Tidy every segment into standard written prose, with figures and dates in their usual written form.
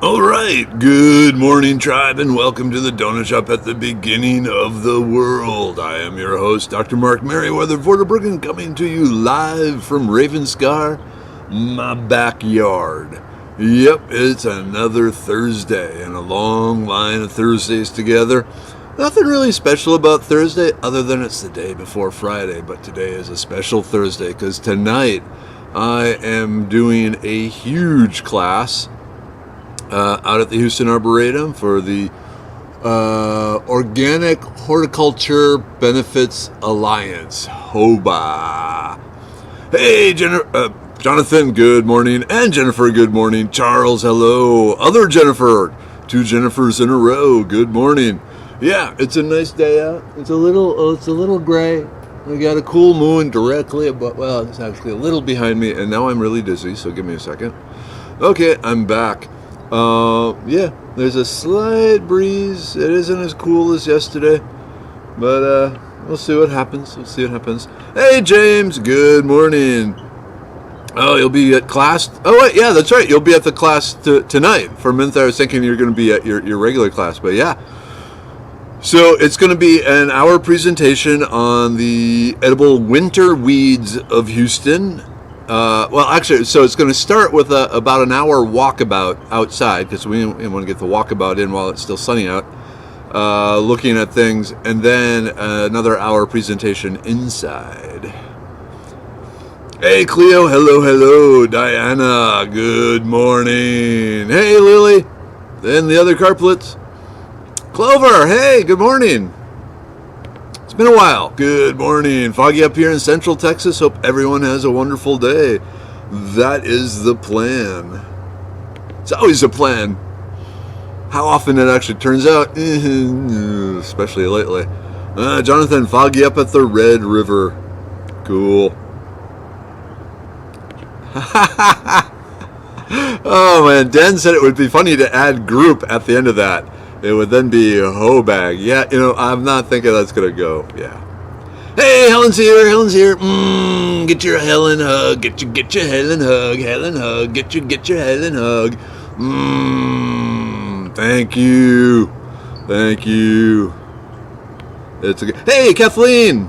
All right, good morning, tribe, and welcome to the Donut Shop at the beginning of the world. I am your host, Dr. Mark Merriweather Vorderbruggen, coming to you live from Ravenscar, my backyard. Yep, it's another Thursday, and a long line of Thursdays together. Nothing really special about Thursday, other than it's the day before Friday, but today is a special Thursday, because tonight I am doing a huge class out at the Houston Arboretum for the Organic Horticulture Benefits Alliance, HOBA. Hey, Jonathan, good morning, and Jennifer, good morning. Charles, hello. Other Jennifer, 2 Jennifers in a row, good morning. Yeah, it's a nice day out. It's a little gray. We got a cool moon directly above, well, it's actually a little behind me, and now I'm really dizzy, so give me a second. Okay, I'm back. Yeah, there's a slight breeze. It isn't as cool as yesterday, but we'll see what happens. Hey, James, good morning. Oh, you'll be at class. Oh, wait, yeah, that's right. You'll be at the class tonight. For a minute, I was thinking you're going to be at your regular class, but yeah. So it's going to be an hour presentation on the edible winter weeds of Houston. Well, actually, so it's going to start with about an hour walkabout outside, because we want to get the walkabout in while it's still sunny out, looking at things, and then another hour presentation inside. Hey, Cleo, hello, Diana, good morning. Hey, Lily, then the other carplets. Clover, hey, good morning. It's been a while. Good morning. Foggy up here in Central Texas. Hope everyone has a wonderful day. That is the plan. It's always a plan. How often it actually turns out, especially lately. Jonathan, foggy up at the Red River. Cool. Oh man, Dan said it would be funny to add group at the end of that. It would then be Hobag. Yeah, I'm not thinking that's going to go. Yeah. Hey, Helen's here. Get your Helen hug. Get your Helen hug. Helen hug. Get your Helen hug. Thank you. It's a good. Hey, Kathleen.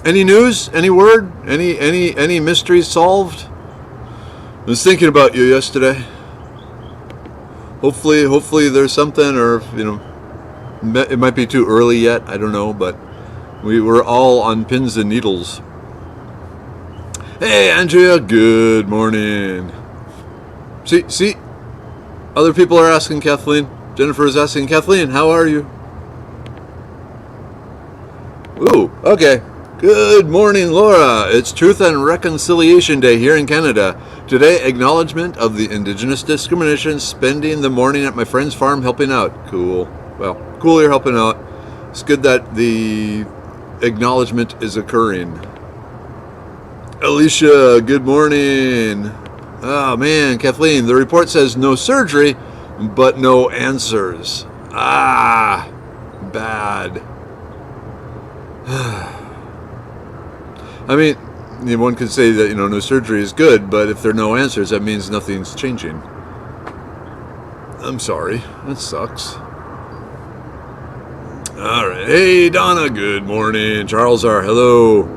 Any news? Any word? Any mysteries solved? I was thinking about you yesterday. Hopefully there's something, or it might be too early yet. I don't know, but we were all on pins and needles. Hey, Andrea, good morning. See, other people are asking Kathleen. Jennifer is asking Kathleen, how are you? Ooh, okay. Good morning, Laura. It's Truth and Reconciliation Day here in Canada. Today, acknowledgement of the Indigenous discrimination, spending the morning at my friend's farm helping out. Cool. Well, cool you're helping out. It's good that the acknowledgement is occurring. Alicia, good morning. Oh man, Kathleen, the report says no surgery, but no answers. Bad. I mean, one could say that, no surgery is good, but if there are no answers, that means nothing's changing. I'm sorry. That sucks. All right. Hey, Donna. Good morning. Charles R. Hello.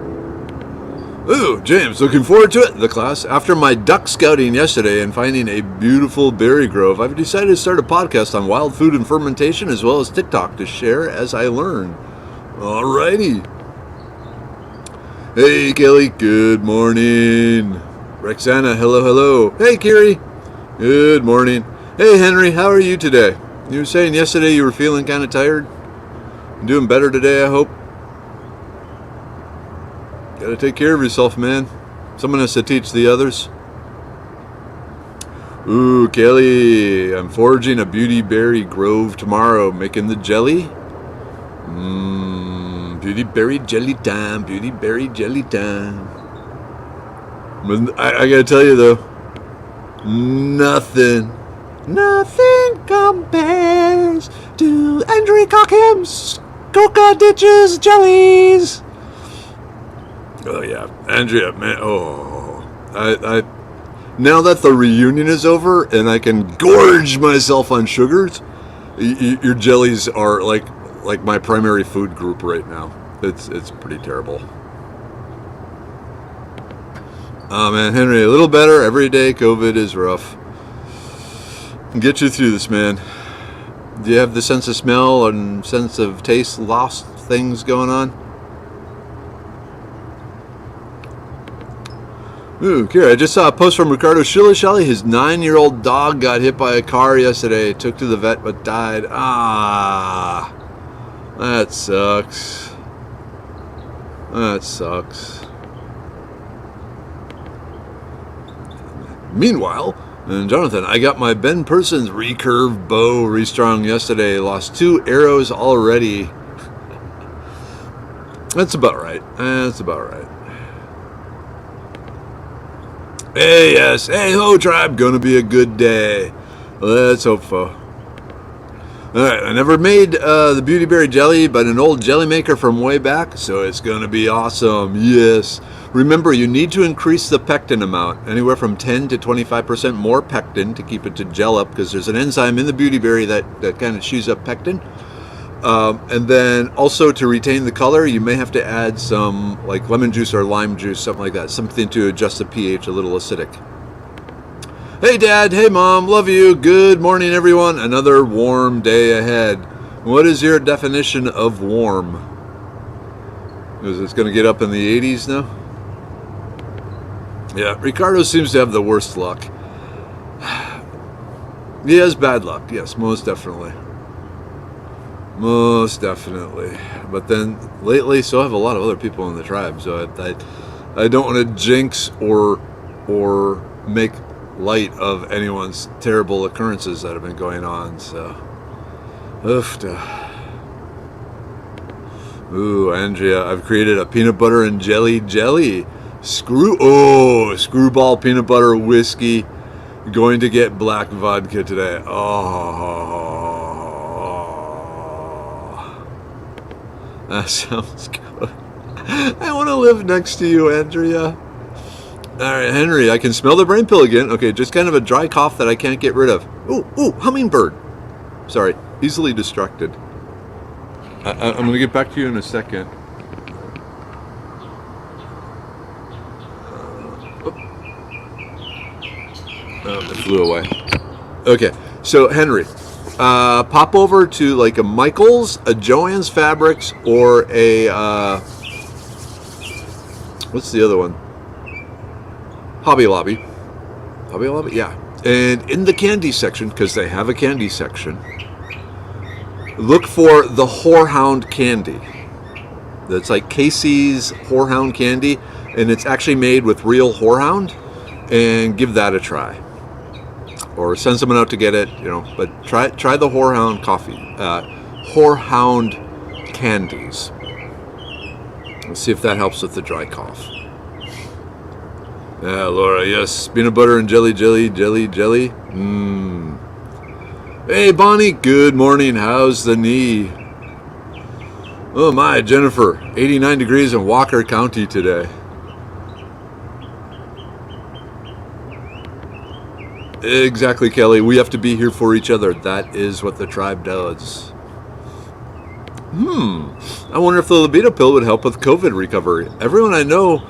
Ooh, James. Looking forward to it. The class. After my duck scouting yesterday and finding a beautiful berry grove, I've decided to start a podcast on wild food and fermentation, as well as TikTok, to share as I learn. All righty. Hey, Kelly, good morning. Rexana, hello. Hey, Kiri, good morning. Hey, Henry, how are you today? You were saying yesterday you were feeling kind of tired. Doing better today, I hope. Gotta take care of yourself, man. Someone has to teach the others. Ooh, Kelly, I'm foraging a beauty berry grove tomorrow, making the jelly. Beauty berry jelly time. I gotta tell you though, nothing compares to Andrew Cockham's Coca Ditches jellies. Oh yeah, Andrea, man. Oh, now that the reunion is over and I can gorge myself on sugars, your jellies are like my primary food group right now. It's pretty terrible. Oh man, Henry, a little better every day. COVID is rough. Get you through this, man. Do you have the sense of smell and sense of taste lost things going on? Ooh, Kira, I just saw a post from Ricardo Shilly. His 9-year-old dog got hit by a car yesterday. Took to the vet but died. Ah, that sucks. That sucks. Meanwhile, and Jonathan, I got my Ben Persons recurve bow restrung yesterday. Lost 2 arrows already. That's about right. That's about right. Hey, yes. Hey, ho, tribe. Gonna be a good day. Let's hope so. Alright, I never made the Beauty Berry jelly, but an old jelly maker from way back, so it's gonna be awesome. Yes. Remember, you need to increase the pectin amount, anywhere from 10 to 25% more pectin to keep it to gel up, because there's an enzyme in the Beauty Berry that kind of chews up pectin. And then also to retain the color, you may have to add some like lemon juice or lime juice, something like that, something to adjust the pH a little acidic. Hey Dad, hey Mom, love you. Good morning everyone. Another warm day ahead. What is your definition of warm? Is it going to get up in the 80s now? Yeah, Ricardo seems to have the worst luck. He has bad luck, yes, most definitely. Most definitely. But then lately, so have a lot of other people in the tribe. So I don't want to jinx or make light of anyone's terrible occurrences that have been going on. So, ooh, Andrea, I've created a peanut butter and jelly. Screwball peanut butter whiskey. Going to get black vodka today. Oh, that sounds good. I want to live next to you, Andrea. All right, Henry, I can smell the brain pill again. Okay, just kind of a dry cough that I can't get rid of. Ooh, hummingbird. Sorry, easily distracted. I'm going to get back to you in a second. It flew away. Okay, so Henry, pop over to like a Michael's, a Joann's Fabrics, or a what's the other one? Hobby Lobby, yeah. And in the candy section, because they have a candy section, look for the Whorehound candy. That's like Casey's Whorehound candy, and it's actually made with real whorehound. And give that a try, or send someone out to get it. But try the Whorehound coffee, Whorehound candies. Let's see if that helps with the dry cough. Yeah, Laura, yes, peanut butter and jelly. Hey, Bonnie, good morning. How's the knee? Oh my, Jennifer, 89 degrees in Walker County today. Exactly, Kelly. We have to be here for each other. That is what the tribe does. I wonder if the libido pill would help with COVID recovery. Everyone I know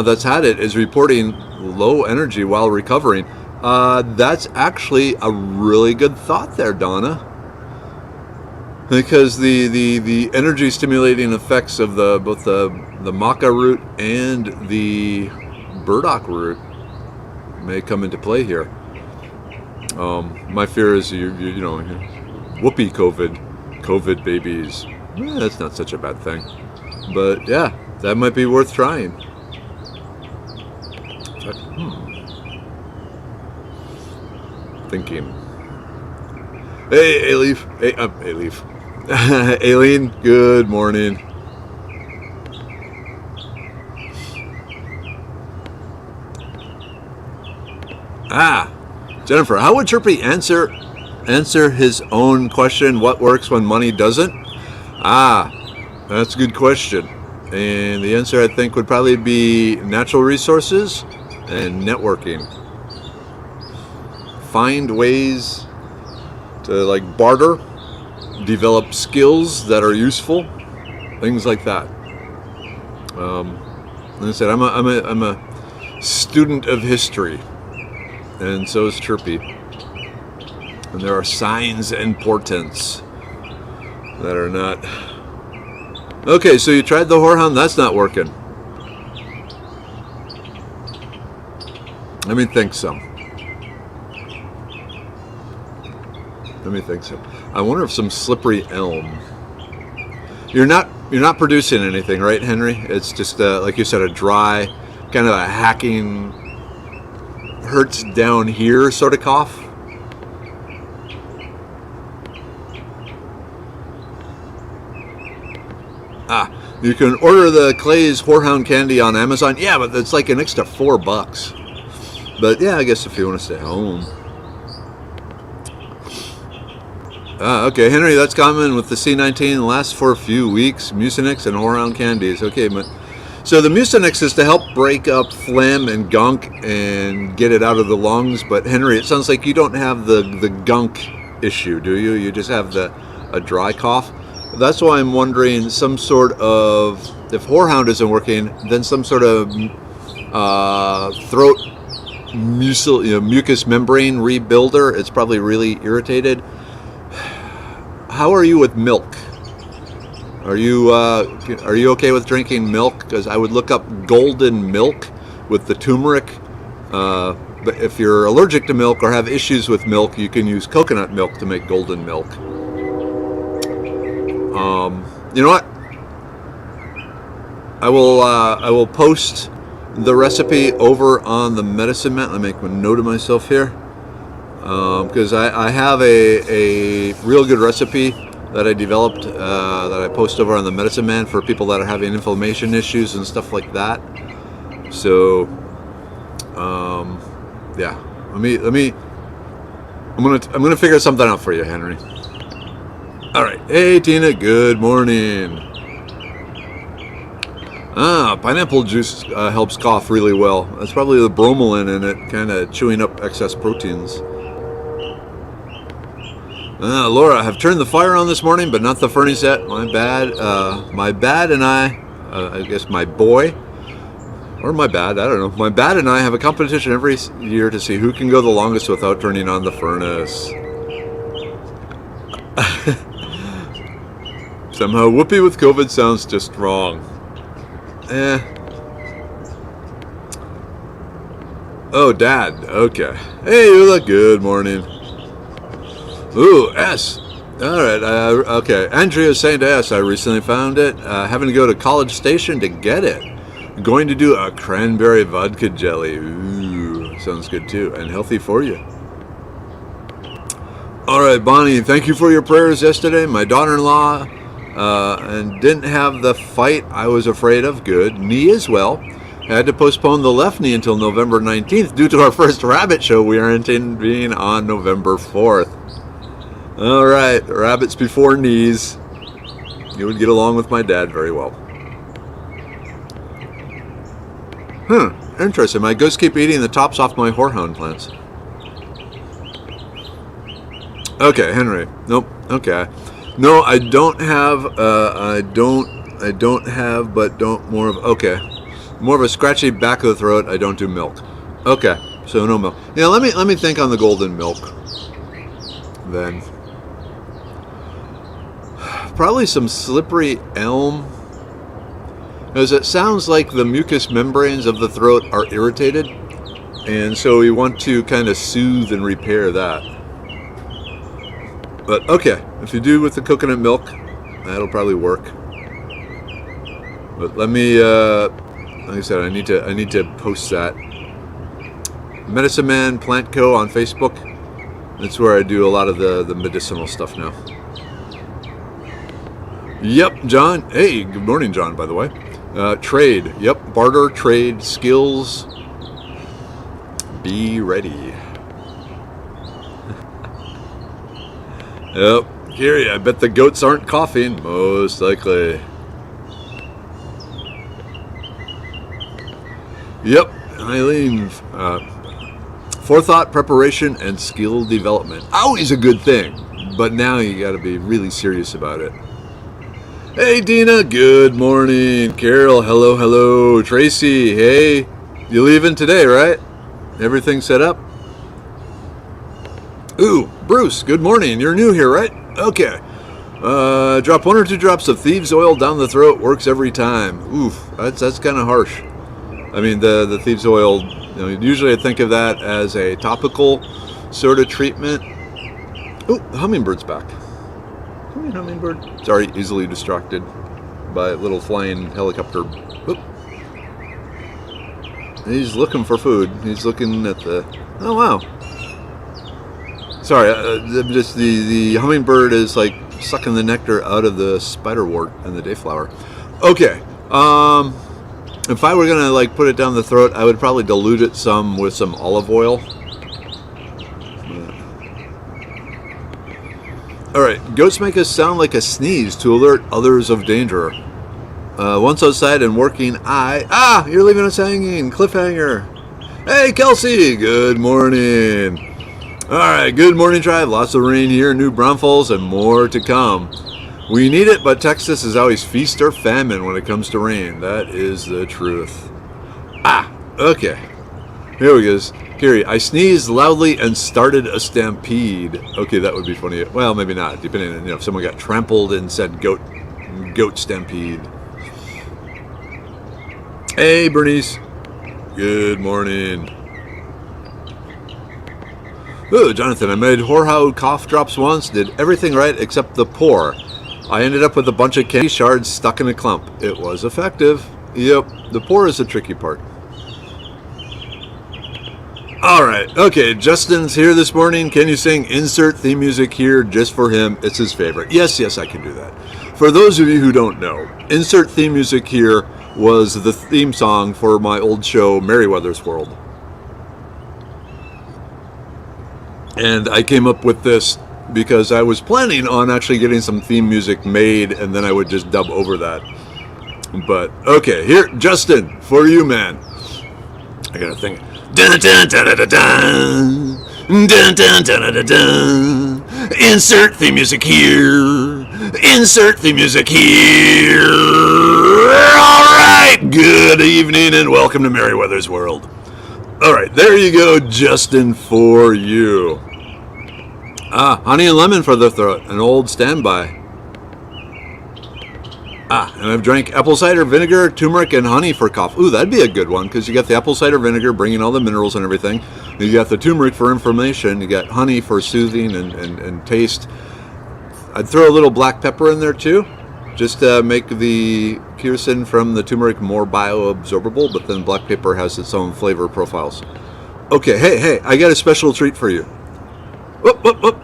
that's had it is reporting low energy while recovering. That's actually a really good thought there, Donna. Because the energy stimulating effects of both the maca root and the burdock root may come into play here. My fear is you whoopee COVID babies. That's not such a bad thing, but yeah, that might be worth trying. Thinking. Hey, A-Leaf. Hey, A-Leaf. Aileen, good morning. Jennifer, how would Chirpy answer his own question, what works when money doesn't? That's a good question. And the answer, I think, would probably be natural resources and networking. find ways to like barter, develop skills that are useful, things like that. Like I said, I'm a student of history, and so is Chirpy. And there are signs and portents that are not. Okay, so you tried the whorehound. That's not working. Let me think some. I wonder if some slippery elm. You're not producing anything, right, Henry? It's just like you said, a dry, kind of a hacking, hurts down here sort of cough. You can order the Clay's Whorehound candy on Amazon. Yeah, but it's like an extra $4. But yeah, I guess if you want to stay home. Okay, Henry, that's common with the C19. Lasts for a few weeks. Mucinex and Whorehound candies. Okay, but so the Mucinex is to help break up phlegm and gunk and get it out of the lungs. But Henry, it sounds like you don't have the gunk issue, do you? You just have a dry cough. That's why I'm wondering some sort of, if Whorehound isn't working, then some sort of throat mucous membrane rebuilder. It's probably really irritated. How are you with milk? Are you okay with drinking milk? Because I would look up golden milk with the turmeric. But if you're allergic to milk or have issues with milk, you can use coconut milk to make golden milk. You know what? I will post the recipe over on the medicine mat. Let me make a note of myself here, because I have a real good recipe that I developed that I post over on the medicine man for people that are having inflammation issues and stuff like that. So, yeah. I'm gonna figure something out for you, Henry. All right. Hey, Tina. Good morning. Pineapple juice helps cough really well. That's probably the bromelain in it, kind of chewing up excess proteins. Laura, I have turned the fire on this morning, but not the furnace yet. My bad. My bad and I guess my boy, or my bad, I don't know. My bad and I have a competition every year to see who can go the longest without turning on the furnace. Somehow whoopee with COVID sounds just wrong. Oh, Dad. Okay. Hey, Eula. Good morning. Ooh, S. All right. Okay. Andrea's saying to S, I recently found it. Having to go to College Station to get it. Going to do a cranberry vodka jelly. Ooh, sounds good too, and healthy for you. All right, Bonnie. Thank you for your prayers yesterday. My daughter-in-law and didn't have the fight I was afraid of. Good. Knee as well. Had to postpone the left knee until November 19th due to our first rabbit show we are intending on November 4th. All right, rabbits before knees. You would get along with my dad very well. Interesting. My ghosts keep eating the tops off my whorehound plants. Okay, Henry. Nope. Okay. No, I don't have. I don't have, but don't more of. Okay, more of a scratchy back of the throat. I don't do milk. Okay, so no milk. Yeah, let me think on the golden milk. Then probably some slippery elm, because it sounds like the mucous membranes of the throat are irritated, and so we want to kind of soothe and repair that. But okay, if you do with the coconut milk, that'll probably work. But let me, like I said, I need to post that. Medicine Man Plant Co. on Facebook. That's where I do a lot of the medicinal stuff now. Yep, John. Hey, good morning, John, by the way. Trade. Yep, barter, trade, skills. Be ready. Yep, Gary, I bet the goats aren't coughing. Most likely. Yep, Eileen. Forethought, preparation, and skill development. Always a good thing, but now you got to be really serious about it. Hey, Dina, good morning. Carol, hello, hello. Tracy, hey, you leaving today, right? Everything set up? Ooh, Bruce, good morning. You're new here, right? Okay. Drop 1 or 2 drops of thieves oil down the throat. Works every time. Oof, that's kind of harsh. I mean, the thieves oil, usually I think of that as a topical sort of treatment. Ooh, the hummingbird's back. Come here, hummingbird. Sorry, easily distracted by a little flying helicopter. Oop. He's looking for food. He's looking at the... Oh, wow. Sorry, just the hummingbird is like sucking the nectar out of the spiderwort and the dayflower. Okay. If I were going to like put it down the throat, I would probably dilute it some with some olive oil. Alright, goats make us sound like a sneeze to alert others of danger. Once outside and working, you're leaving us hanging. Cliffhanger. Hey, Kelsey, good morning. Alright, good morning, tribe. Lots of rain here, New Braunfels, and more to come. We need it, but Texas is always feast or famine when it comes to rain. That is the truth. Okay. Here we go. Carrie, I sneezed loudly and started a stampede. Okay, that would be funny. Well, maybe not, depending on if someone got trampled and said goat stampede. Hey, Bernice. Good morning. Oh, Jonathan, I made horehound cough drops once. Did everything right except the pour. I ended up with a bunch of candy shards stuck in a clump. It was effective. Yep, the pour is the tricky part. Alright, okay, Justin's here this morning. Can you sing insert theme music here just for him? It's his favorite. Yes, I can do that. For those of you who don't know, insert theme music here was the theme song for my old show, Merriweather's World. And I came up with this because I was planning on actually getting some theme music made, and then I would just dub over that. But, okay, here, Justin, for you, man. I gotta think. Dun, dun, dun, dun, dun, dun. Dun, dun, dun, dun, dun, dun. Insert theme music here. Insert theme music here. Alright, good evening and welcome to Merriweather's World. Alright, there you go, Justin, for you. Honey and lemon for the throat, an old standby. And I've drank apple cider vinegar, turmeric, and honey for cough. Ooh, that'd be a good one, because you got the apple cider vinegar bringing all the minerals and everything. You got the turmeric for inflammation. You got honey for soothing and taste. I'd throw a little black pepper in there, too, just to make the quercetin from the turmeric more bioabsorbable, but then black pepper has its own flavor profiles. Okay, hey, I got a special treat for you. Whoop, whoop, whoop.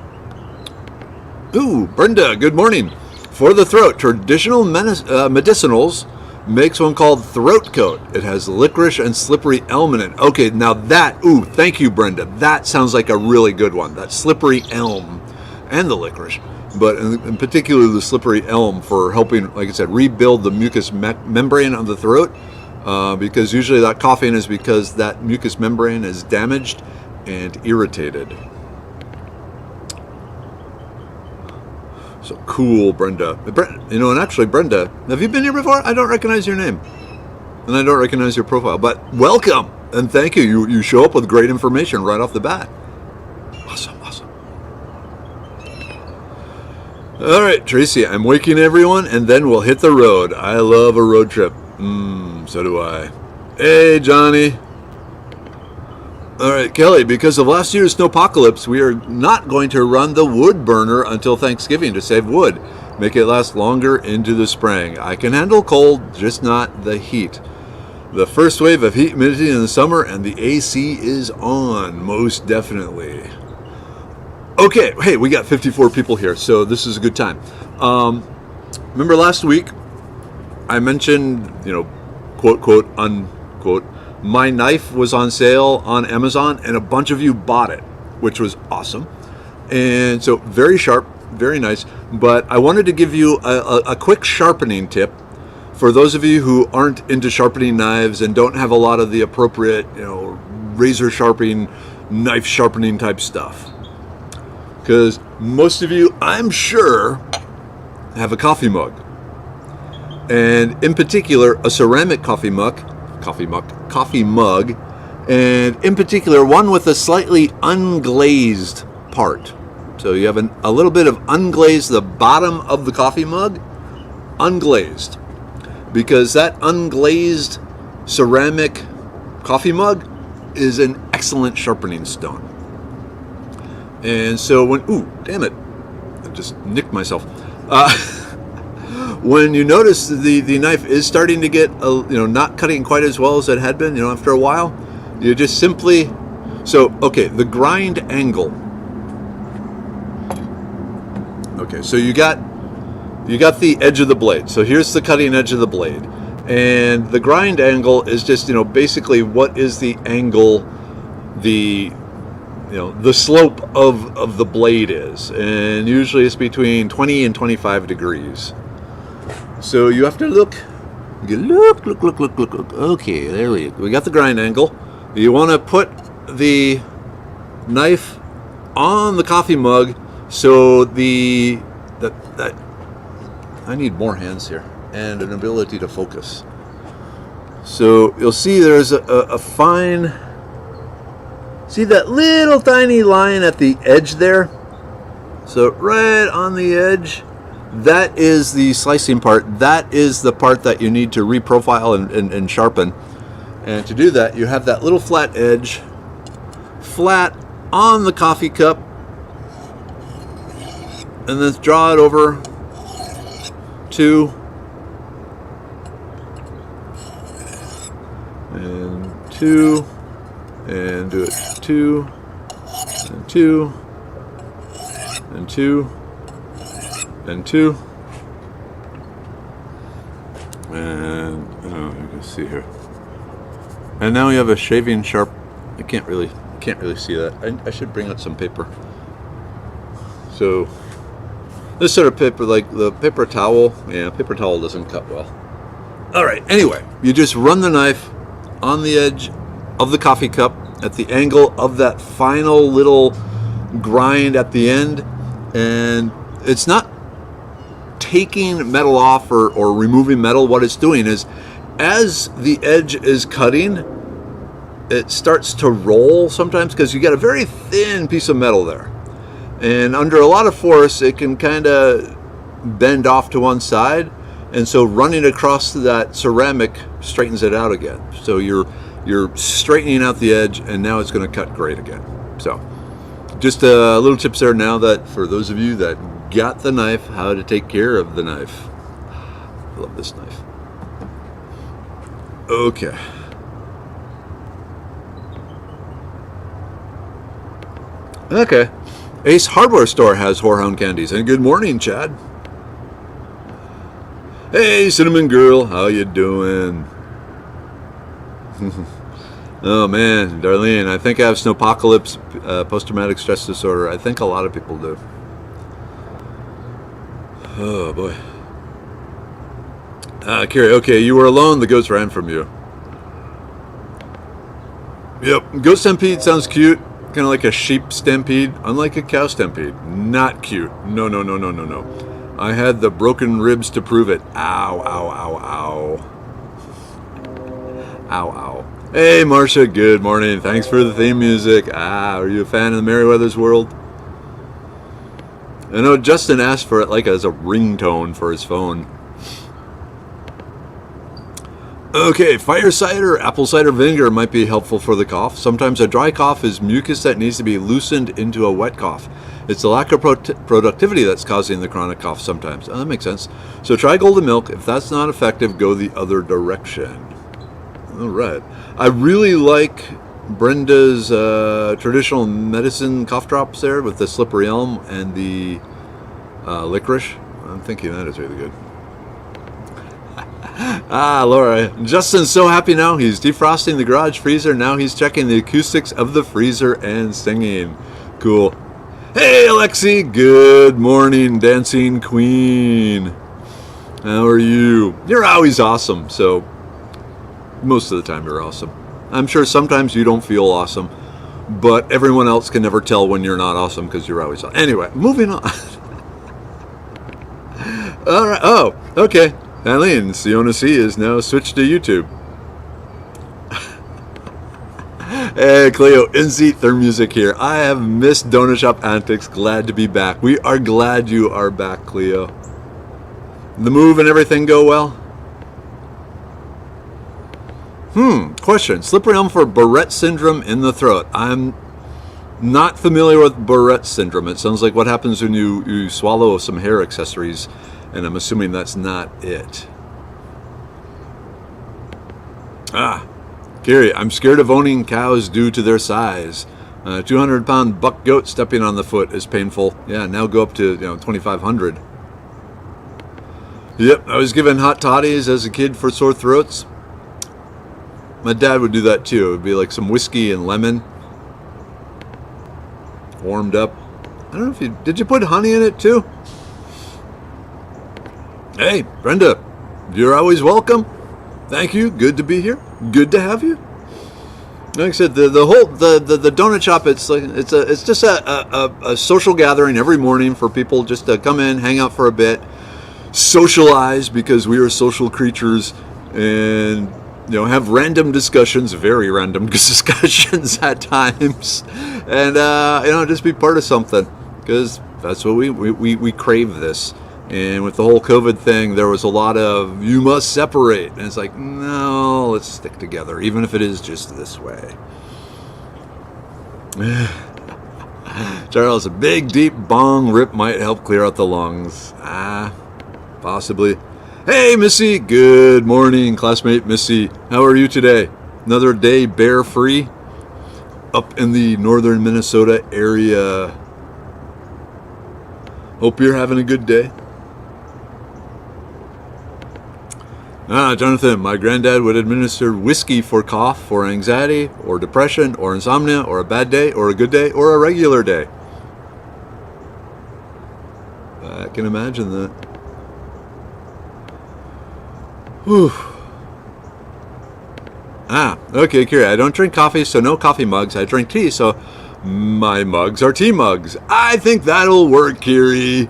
Ooh, Brenda, good morning. For the throat, traditional medicinals makes one called throat coat. It has licorice and slippery elm in it. Okay, now that, thank you, Brenda. That sounds like a really good one. That slippery elm and the licorice, but in particular the slippery elm for helping, like I said, rebuild the mucous membrane of the throat, because usually that coughing is because that mucous membrane is damaged and irritated. So cool, Brenda. And actually, Brenda, have you been here before? I don't recognize your name. And I don't recognize your profile. But welcome, and thank you. You show up with great information right off the bat. Awesome. All right, Tracy, I'm waking everyone, and then we'll hit the road. I love a road trip. So do I. Hey, Johnny. All right, Kelly, because of last year's snowpocalypse, we are not going to run the wood burner until Thanksgiving to save wood. Make it last longer into the spring. I can handle cold, just not the heat. The first wave of heat humidity in the summer, and the AC is on, most definitely. Okay, hey, we got 54 people here, so this is a good time. Remember last week, I mentioned, quote, quote, unquote, my knife was on sale on Amazon, and a bunch of you bought it, which was awesome. And so very sharp, very nice. But I wanted to give you a quick sharpening tip for those of you who aren't into sharpening knives and don't have a lot of the appropriate, razor sharpening knife sharpening type stuff. Because most of you, I'm sure, have a coffee mug. And in particular, a ceramic coffee mug, and in particular, one with a slightly unglazed part. So you have a little bit of unglazed, the bottom of the coffee mug, unglazed. Because that unglazed ceramic coffee mug is an excellent sharpening stone. And so ooh, damn it, I just nicked myself. When you notice the knife is starting to get, not cutting quite as well as it had been, after a while, you just simply, the grind angle. Okay, so you got the edge of the blade. So here's the cutting edge of the blade. And the grind angle is just, basically what is the angle, the slope of the blade is. And usually it's between 20 and 25 degrees. So you have to look. Look. Okay, there we got the grind angle. You want to put the knife on the coffee mug so that I need more hands here and an ability to focus. So you'll see there's a fine, see that little tiny line at the edge there? So right on the edge, that is the slicing part. That is the part that you need to reprofile and sharpen. And to do that, you have that little flat edge, flat on the coffee cup, and then draw it over 2 and 2 and do it 2 and 2 and 2 and 2 and you can see here, and now we have a shaving sharp. I can't really see that. I should bring out some paper. So this sort of paper, like the paper towel, paper towel doesn't cut well. All right, anyway, you just run the knife on the edge of the coffee cup at the angle of that final little grind at the end, and it's not taking metal off or removing metal. What it's doing is, as the edge is cutting, it starts to roll sometimes because you got a very thin piece of metal there. And under a lot of force, it can kind of bend off to one side. And so running across that ceramic straightens it out again. So you're straightening out the edge, and now it's going to cut great again. So just a little tips there now, that for those of you that got the knife, how to take care of the knife. I love this knife. Okay. Okay. Ace Hardware Store has Whorehound candies. And good morning, Chad. Hey, Cinnamon Girl, how you doing? Oh man, Darlene, I think I have snowpocalypse, post-traumatic stress disorder. I think a lot of people do. Oh boy. Carrie, okay, you were alone, the ghost ran from you. Yep, ghost stampede sounds cute. Kind of like a sheep stampede, unlike a cow stampede. Not cute. No. I had the broken ribs to prove it. Ow, ow, ow, ow. Ow, ow. Hey, Marcia, good morning. Thanks for the theme music. Are you a fan of the Merryweather's World? I know Justin asked for it like as a ringtone for his phone. Okay, fire cider, apple cider vinegar might be helpful for the cough. Sometimes a dry cough is mucus that needs to be loosened into a wet cough. It's the lack of productivity that's causing the chronic cough sometimes. Oh, that makes sense. So try golden milk. If that's not effective, go the other direction. All right. I really like Brenda's traditional medicine cough drops there with the slippery elm and the licorice. I'm thinking that is really good. Laura, Justin's so happy now. He's defrosting the garage freezer. Now he's checking the acoustics of the freezer and singing. Cool. Hey, Alexi. Good morning, dancing queen. How are you? You're always awesome. So most of the time you're awesome. I'm sure sometimes you don't feel awesome, but everyone else can never tell when you're not awesome because you're always awesome. Anyway, moving on. All right. Oh, okay. Eileen, Siona C is now switched to YouTube. Hey, Cleo, NZ Therm Music here. I have missed Donut Shop antics. Glad to be back. We are glad you are back, Cleo. The move and everything go well? Question. Slippery elm for Barrett syndrome in the throat. I'm not familiar with Barrett syndrome. It sounds like what happens when you swallow some hair accessories, and I'm assuming that's not it. Gary, I'm scared of owning cows due to their size. 200-pound buck goat stepping on the foot is painful. Yeah, now go up to 2,500. Yep, I was given hot toddies as a kid for sore throats. My dad would do that too. It would be like some whiskey and lemon, warmed up. I don't know if did you put honey in it too? Hey, Brenda, you're always welcome. Thank you. Good to be here. Good to have you. Like I said, the donut shop. It's just a social gathering every morning for people just to come in, hang out for a bit, socialize because we are social creatures, and have random discussions, very random discussions at times, and just be part of something because that's what we crave this. And with the whole COVID thing, there was a lot of, you must separate. And it's like, no, let's stick together, even if it is just this way. Charles, a big, deep bong rip might help clear out the lungs. Possibly. Hey, Missy. Good morning, classmate Missy. How are you today? Another day bear-free up in the northern Minnesota area. Hope you're having a good day. Jonathan, my granddad would administer whiskey for cough, for anxiety, or depression, or insomnia, or a bad day, or a good day, or a regular day. I can imagine that. Whew. Okay, Kira, I don't drink coffee, so no coffee mugs. I drink tea, so my mugs are tea mugs. I think that'll work, Kiri.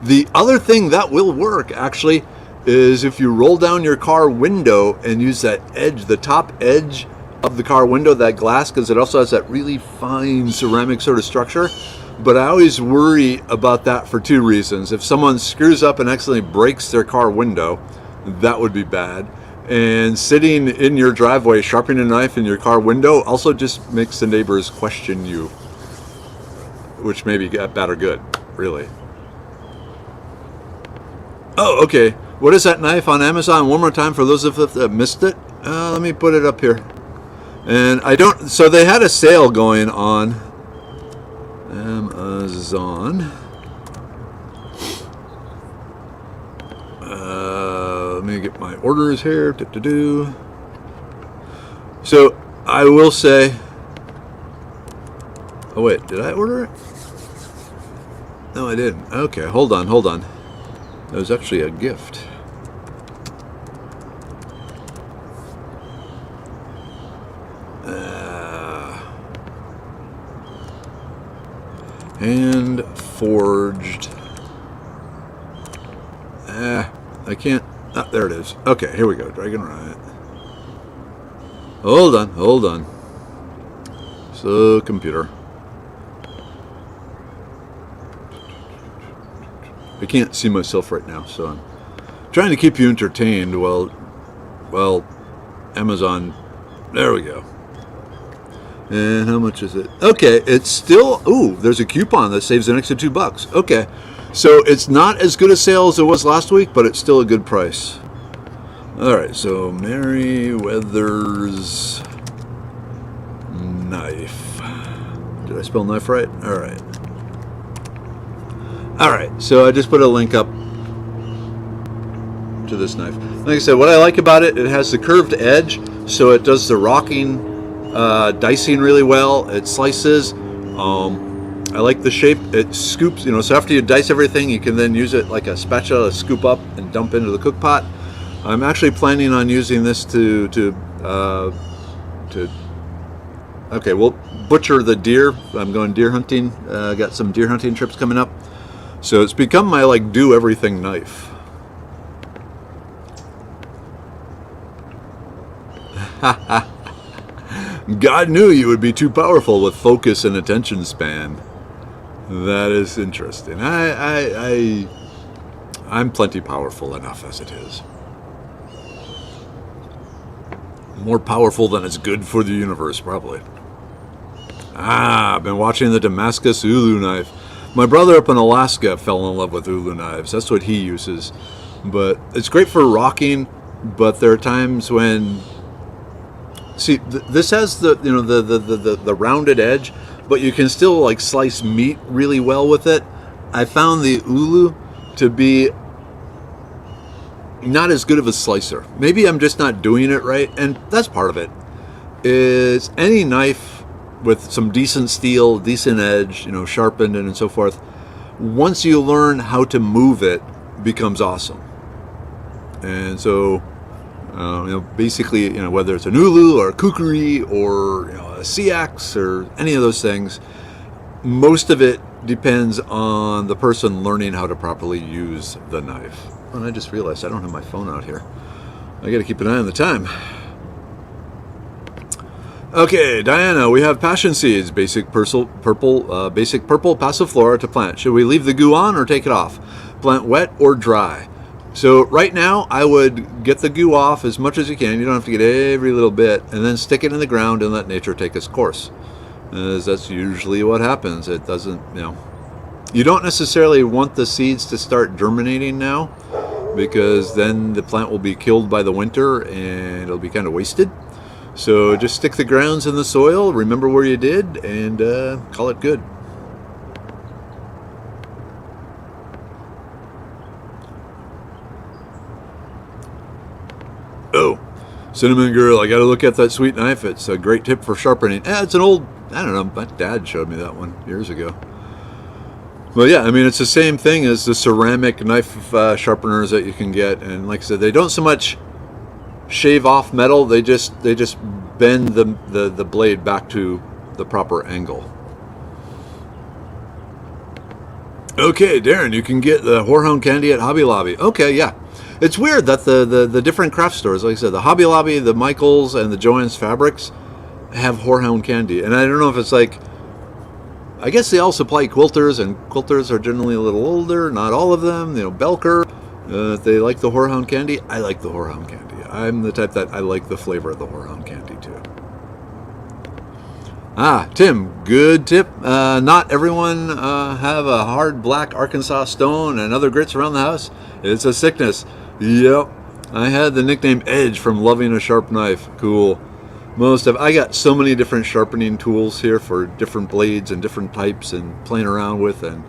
The other thing that will work, actually, is if you roll down your car window and use that edge, the top edge of the car window, that glass, because it also has that really fine ceramic sort of structure. But I always worry about that for two reasons. If someone screws up and accidentally breaks their car window, that would be bad. And sitting in your driveway, sharpening a knife in your car window also just makes the neighbors question you, which may be bad or good, really. Oh, okay. What is that knife on Amazon? One more time for those of us that missed it. Let me put it up here. And so they had a sale going on Amazon. Let me get my orders here. So I will say, oh wait, did I order it? No, I didn't. Okay, hold on. That was actually a gift. Hand forged. I can't. There it is. Okay, here we go. Dragon Riot. Hold on. So, computer. I can't see myself right now, so I'm trying to keep you entertained while Amazon. There we go. And how much is it? Okay, it's still. Ooh, there's a coupon that saves an extra $2. Okay, so it's not as good a sale as it was last week, but it's still a good price. All right, so Merriweather's knife. Did I spell knife right? All right, so I just put a link up to this knife. Like I said, what I like about it, it has the curved edge, so it does the rocking, dicing really well. It slices. I like the shape. It scoops, so after you dice everything, you can then use it like a spatula to scoop up and dump into the cook pot. I'm actually planning on using this to Okay, we'll butcher the deer. I'm going deer hunting. Got some deer hunting trips coming up. So it's become my like do everything knife. God knew you would be too powerful with focus and attention span. That is interesting. I'm plenty powerful enough as it is. More powerful than it's good for the universe, probably. I've been watching the Damascus Ulu knife. My brother up in Alaska fell in love with Ulu knives. That's what he uses. But it's great for rocking, but there are times when... See, this has the rounded edge, but you can still like slice meat really well with it. I found the Ulu to be not as good of a slicer. Maybe I'm just not doing it right, and that's part of it. Is any knife with some decent steel, decent edge, sharpened and so forth, once you learn how to move it, becomes awesome. And so, basically, whether it's an Ulu or a kukri or a Seax or any of those things, most of it depends on the person learning how to properly use the knife. And I just realized I don't have my phone out here. I got to keep an eye on the time. Okay, Diana, we have passion seeds, basic purple passiflora to plant. Should we leave the goo on or take it off? Plant wet or dry? So right now, I would get the goo off as much as you can. You don't have to get every little bit, and then stick it in the ground and let nature take its course. As that's usually what happens. It doesn't, you don't necessarily want the seeds to start germinating now, because then the plant will be killed by the winter and it'll be kind of wasted. So just stick the grounds in the soil, remember where you did, and call it good. Oh, Cinnamon Girl, I got to look at that sweet knife. It's a great tip for sharpening. It's an old, I don't know, my dad showed me that one years ago. Well, yeah, I mean, it's the same thing as the ceramic knife sharpeners that you can get. And like I said, they don't so much shave off metal, they just bend the blade back to the proper angle. Okay, Darren, you can get the Whorehound candy at Hobby Lobby. Okay, yeah. It's weird that the different craft stores, like I said, the Hobby Lobby, the Michaels, and the Joann's Fabrics have Whorehound candy. And I don't know if it's like, I guess they all supply quilters, and quilters are generally a little older, not all of them. Belker, they like the Whorehound candy. I like the Whorehound candy. I'm the type that I like the flavor of the Whorehound candy too. Tim, good tip. Not everyone have a hard black Arkansas stone and other grits around the house. It's a sickness. Yep. I had the nickname Edge from loving a sharp knife. Cool. I got so many different sharpening tools here for different blades and different types and playing around with, and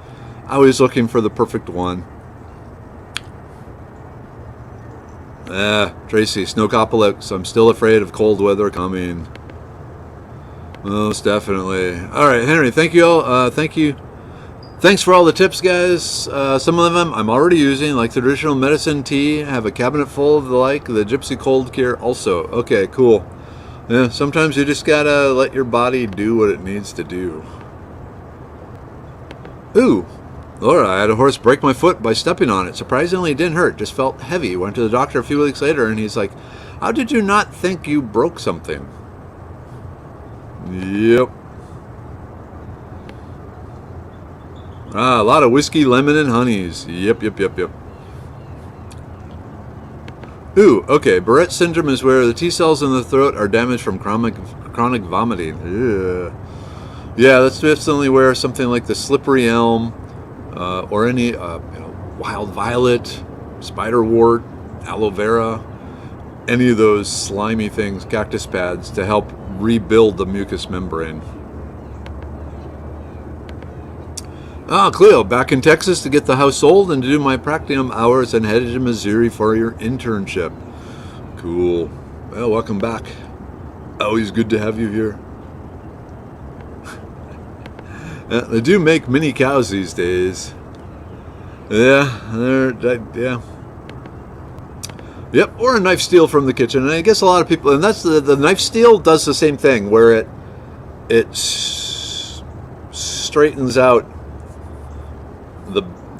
I was looking for the perfect one. Tracy, snowcopolis. I'm still afraid of cold weather coming. Most definitely. All right, Henry, thank you all. Thank you. Thanks for all the tips, guys. Some of them I'm already using, like the traditional medicine tea. I have a cabinet full of the Gypsy Cold Cure also. Okay, cool. Yeah, sometimes you just gotta let your body do what it needs to do. Ooh, Laura, I had a horse break my foot by stepping on it. Surprisingly, it didn't hurt, just felt heavy. Went to the doctor a few weeks later, and he's like, how did you not think you broke something? Yep. A lot of whiskey, lemon, and honeys. Yep. Ooh, okay. Barrett syndrome is where the T cells in the throat are damaged from chronic vomiting. Ugh. Yeah, that's definitely where something like the slippery elm or any wild violet, spiderwort, aloe vera, any of those slimy things, cactus pads, to help rebuild the mucous membrane. Cleo, back in Texas to get the house sold and to do my practicum hours, and headed to Missouri for your internship. Cool. Well, welcome back. Always good to have you here. They do make mini cows these days. Yeah. Yep, or a knife steel from the kitchen. And I guess a lot of people, and that's the knife steel does the same thing, where it straightens out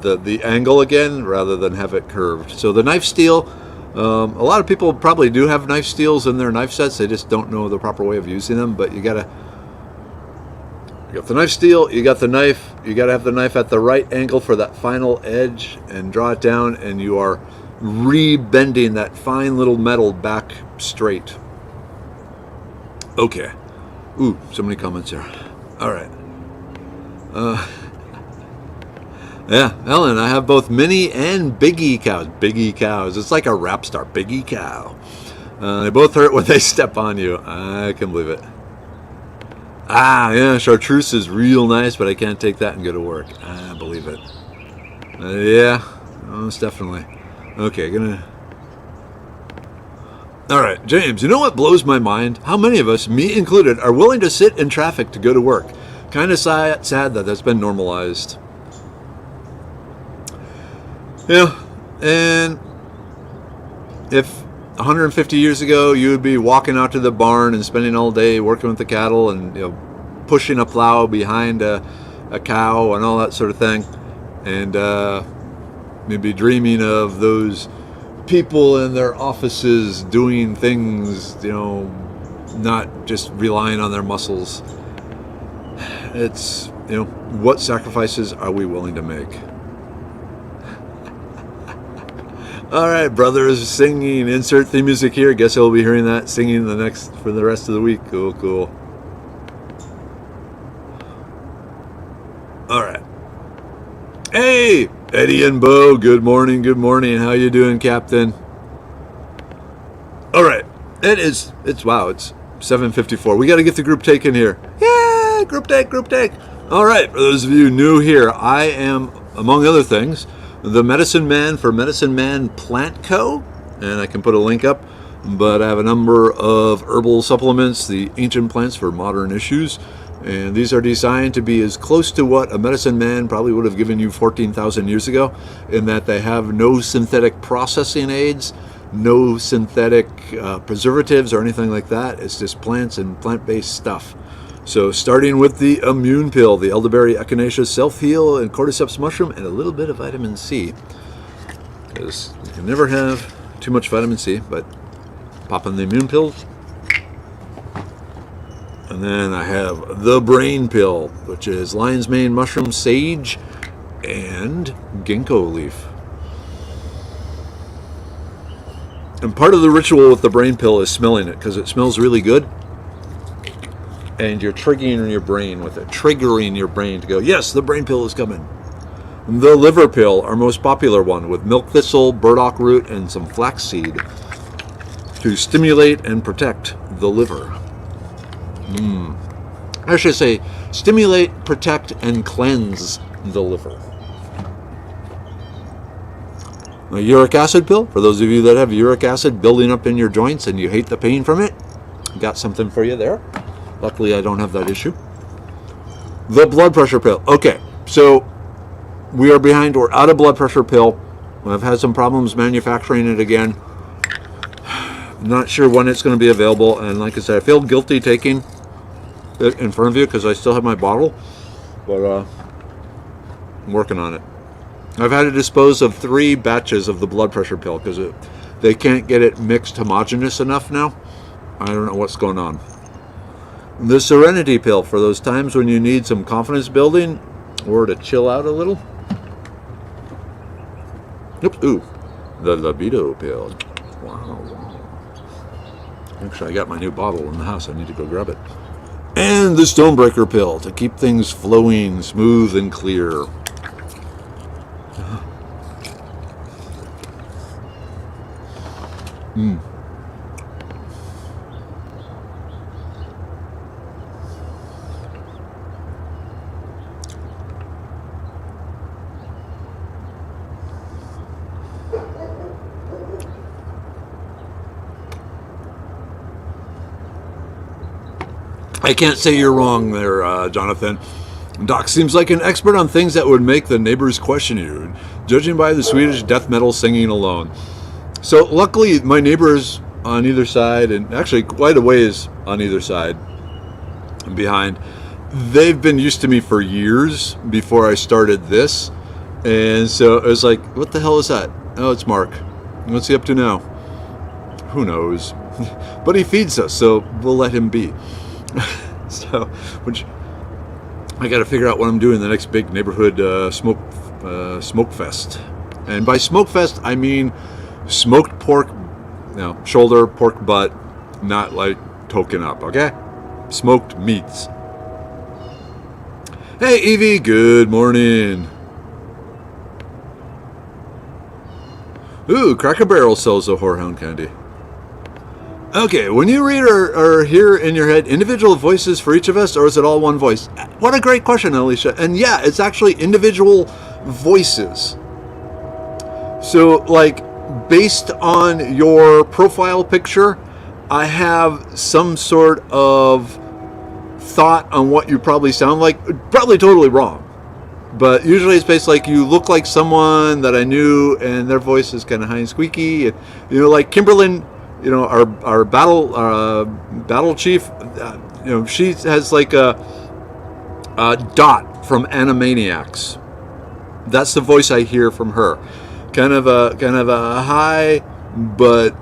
the angle again rather than have it curved. So the knife steel, a lot of people probably do have knife steels in their knife sets. They just don't know the proper way of using them. But you got the knife steel, you got the knife, you got to have the knife at the right angle for that final edge and draw it down, and you are re-bending that fine little metal back straight. Okay. Ooh, so many comments here. All right. Yeah, Ellen, I have both mini and biggie cows. Biggie cows. It's like a rap star. Biggie cow. They both hurt when they step on you. I can believe it. Ah, yeah, chartreuse is real nice, but I can't take that and go to work. I believe it. Yeah, most definitely. Okay, gonna... All right, James, you know what blows my mind? How many of us, me included, are willing to sit in traffic to go to work? Kind of sad that that's been normalized. Yeah, and if 150 years ago you would be walking out to the barn and spending all day working with the cattle and pushing a plow behind a cow and all that sort of thing, and maybe dreaming of those people in their offices doing things, not just relying on their muscles. It's, what sacrifices are we willing to make? All right, brothers, singing. Insert theme music here. Guess I'll be hearing that singing for the rest of the week. Cool. All right. Hey, Eddie and Bo. Good morning. How you doing, Captain? All right. It's 7:54. We got to get the group taken here. Yeah, group take. All right. For those of you new here, I am, among other things, the medicine man for Medicine Man Plant Co. And I can put a link up. But I have a number of herbal supplements, the ancient plants for modern issues. And these are designed to be as close to what a medicine man probably would have given you 14,000 years ago, in that they have no synthetic processing aids, no synthetic preservatives or anything like that. It's just plants and plant-based stuff. So starting with the immune pill, the elderberry, echinacea, self-heal, and cordyceps mushroom, and a little bit of vitamin C. Because you can never have too much vitamin C, but pop in the immune pills. And then I have the brain pill, which is lion's mane, mushroom, sage, and ginkgo leaf. And part of the ritual with the brain pill is smelling it, because it smells really good. And you're triggering your brain with it, triggering your brain to go, yes, the brain pill is coming. The liver pill, our most popular one, with milk thistle, burdock root, and some flaxseed to stimulate and protect the liver. I should say, stimulate, protect, and cleanse the liver. A uric acid pill, for those of you that have uric acid building up in your joints and you hate the pain from it, got something for you there. Luckily, I don't have that issue. The blood pressure pill. Okay, so we're out of blood pressure pill. I've had some problems manufacturing it again. Not sure when it's going to be available, and like I said, I feel guilty taking it in front of you because I still have my bottle, but I'm working on it. I've had to dispose of 3 batches of the blood pressure pill because they can't get it mixed homogeneous enough now. I don't know what's going on. The Serenity Pill, for those times when you need some confidence building or to chill out a little. Ooh, the Libido Pill. Wow. Actually, I got my new bottle in the house. I need to go grab it. And the Stonebreaker Pill to keep things flowing smooth and clear. I can't say you're wrong there, Jonathan. Doc seems like an expert on things that would make the neighbors question you, judging by the Swedish death metal singing alone. So luckily, my neighbors on either side, and actually quite a ways on either side, behind. They've been used to me for years before I started this. And so it was like, what the hell is that? Oh, it's Mark. What's he up to now? Who knows? But he feeds us, so we'll let him be. So, which I got to figure out what I'm doing the next big neighborhood smoke fest. And by smoke fest, I mean smoked pork, shoulder, pork butt, not like token up, okay? Smoked meats. Hey, Evie, good morning. Ooh, Cracker Barrel sells a whorehound candy. Okay, when you read or hear in your head individual voices for each of us, or is it all one voice? What a great question, Alicia. And yeah, it's actually individual voices. So, like, based on your profile picture, I have some sort of thought on what you probably sound like. Probably totally wrong. But usually it's based like you look like someone that I knew and their voice is kind of high and squeaky. And, like Kimberlyn, our battle chief, she has like a Dot from Animaniacs. That's the voice I hear from her. Kind of a high but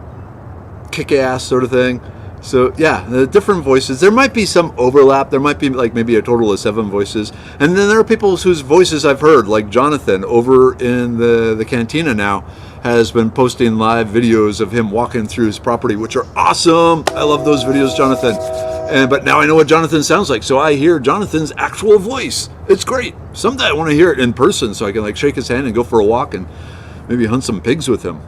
kick-ass sort of thing. So yeah, the different voices. There might be some overlap. There might be like maybe a total of 7 voices. And then there are people whose voices I've heard, like Jonathan over in the cantina now has been posting live videos of him walking through his property, which are awesome. I love those videos, Jonathan. But now I know what Jonathan sounds like, so I hear Jonathan's actual voice. It's great. Someday I want to hear it in person so I can like shake his hand and go for a walk and maybe hunt some pigs with him.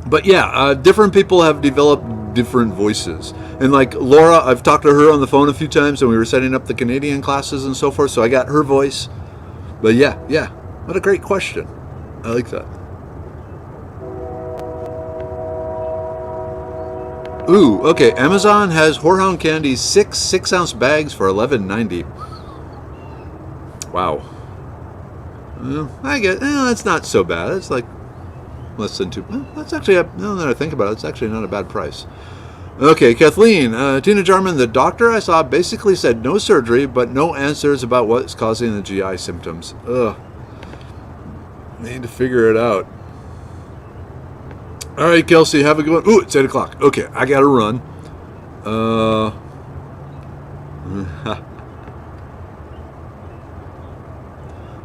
But yeah, different people have developed different voices. And like Laura, I've talked to her on the phone a few times and we were setting up the Canadian classes and so forth, so I got her voice. But yeah, what a great question. I like that. Ooh, okay, Amazon has whorehound candy 6-ounce bags for $11.90. Wow. I get that's not so bad. It's like less than 2. Well, that's actually, now that I think about it, it's actually not a bad price. Okay, Kathleen, Tina Jarman, the doctor I saw basically said no surgery, but no answers about what's causing the GI symptoms. Ugh. Need to figure it out. All right, Kelsey, have a good one. Ooh, it's 8 o'clock. Okay, I got to run. All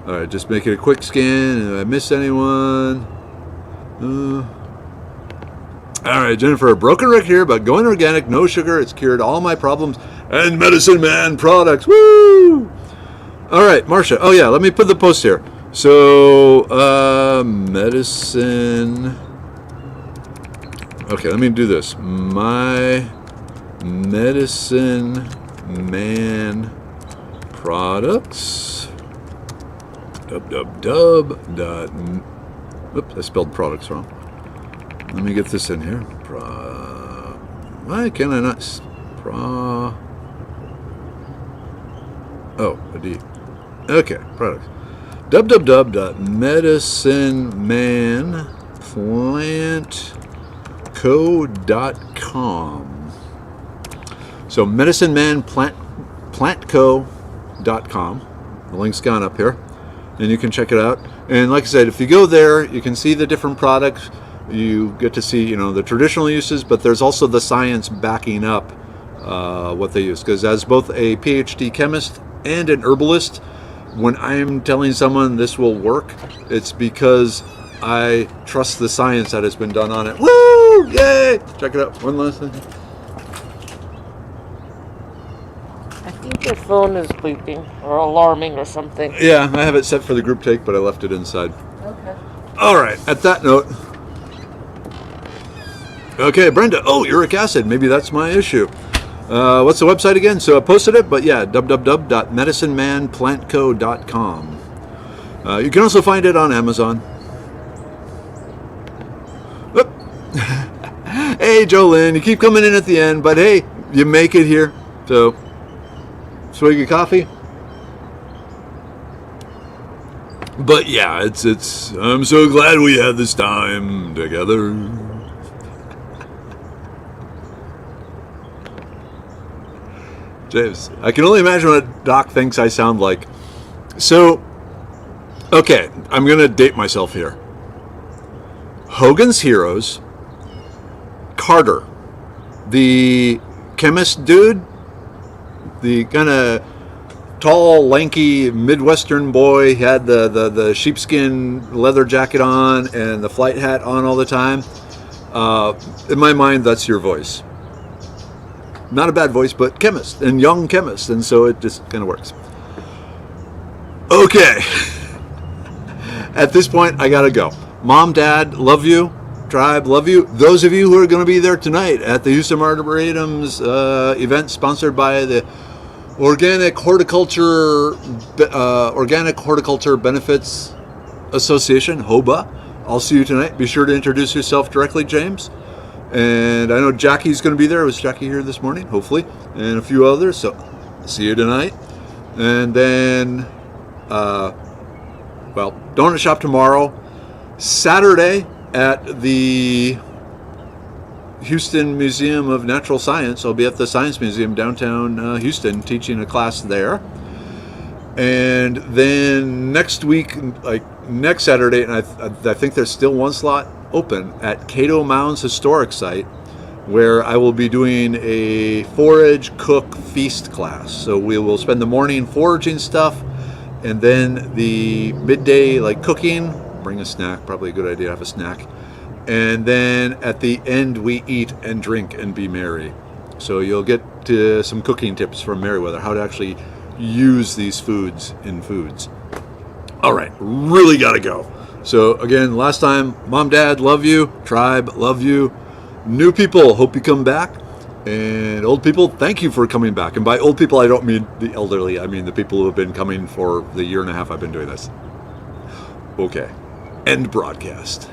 right, just making a quick scan. Did I miss anyone? All right, Jennifer, broken wreck here, but going organic, no sugar. It's cured all my problems and Medicine Man products. Woo! All right, Marcia. Oh, yeah, let me put the post here. So, medicine. Okay, let me do this. My Medicine Man products. Oops, I spelled products wrong. Let me get this in here. Why can I not? Oh, a D. Okay, products. www.medicinemanplantco.com. So medicinemanplantco.com. The link's gone up here, and you can check it out. And like I said, if you go there, you can see the different products. You get to see, the traditional uses, but there's also the science backing up what they use. Because as both a PhD chemist and an herbalist, when I'm telling someone this will work, it's because I trust the science that has been done on it. Woo! Yay! Check it out. One last thing. I think your phone is beeping or alarming or something. Yeah, I have it set for the group take, but I left it inside. Okay. All right, at that note. Okay, Brenda. Oh, uric acid. Maybe that's my issue. What's the website again? So I posted it, but yeah, www.medicinemanplantco.com. You can also find it on Amazon. Oop. Hey, Jolene, you keep coming in at the end, but hey, you make it here. So, swig of coffee. But yeah, it's. I'm so glad we had this time together. James, I can only imagine what Doc thinks I sound like. So, okay, I'm going to date myself here. Hogan's Heroes, Carter, the chemist dude, the kind of tall, lanky Midwestern boy, he had the sheepskin leather jacket on and the flight hat on all the time. In my mind, that's your voice. Not a bad voice, but chemist and young chemist, and so it just kind of works. Okay. At this point, I gotta go. Mom, Dad, love you. Tribe, love you. Those of you who are going to be there tonight at the Houston Arboretum's event sponsored by the Organic Horticulture Benefits Association, HOBA. I'll see you tonight. Be sure to introduce yourself directly, James. And I know Jackie's going to be there. Was Jackie here this morning? Hopefully. And a few others. So, see you tonight. And then, donut shop tomorrow. Saturday at the Houston Museum of Natural Science. I'll be at the Science Museum downtown Houston teaching a class there. And then next week, like next Saturday, and I think there's still one slot open at Cato Mounds Historic Site, where I will be doing a forage, cook, feast class. So we will spend the morning foraging stuff, and then the midday like cooking. Bring a snack, probably a good idea to have a snack. And then at the end we eat and drink and be merry. So you'll get to some cooking tips from Meriwether, how to actually use these foods in foods. All right, really gotta go. So again, last time, Mom, Dad, love you. Tribe, love you. New people, hope you come back. And old people, thank you for coming back. And by old people, I don't mean the elderly. I mean the people who have been coming for the year and a half I've been doing this. Okay, end broadcast.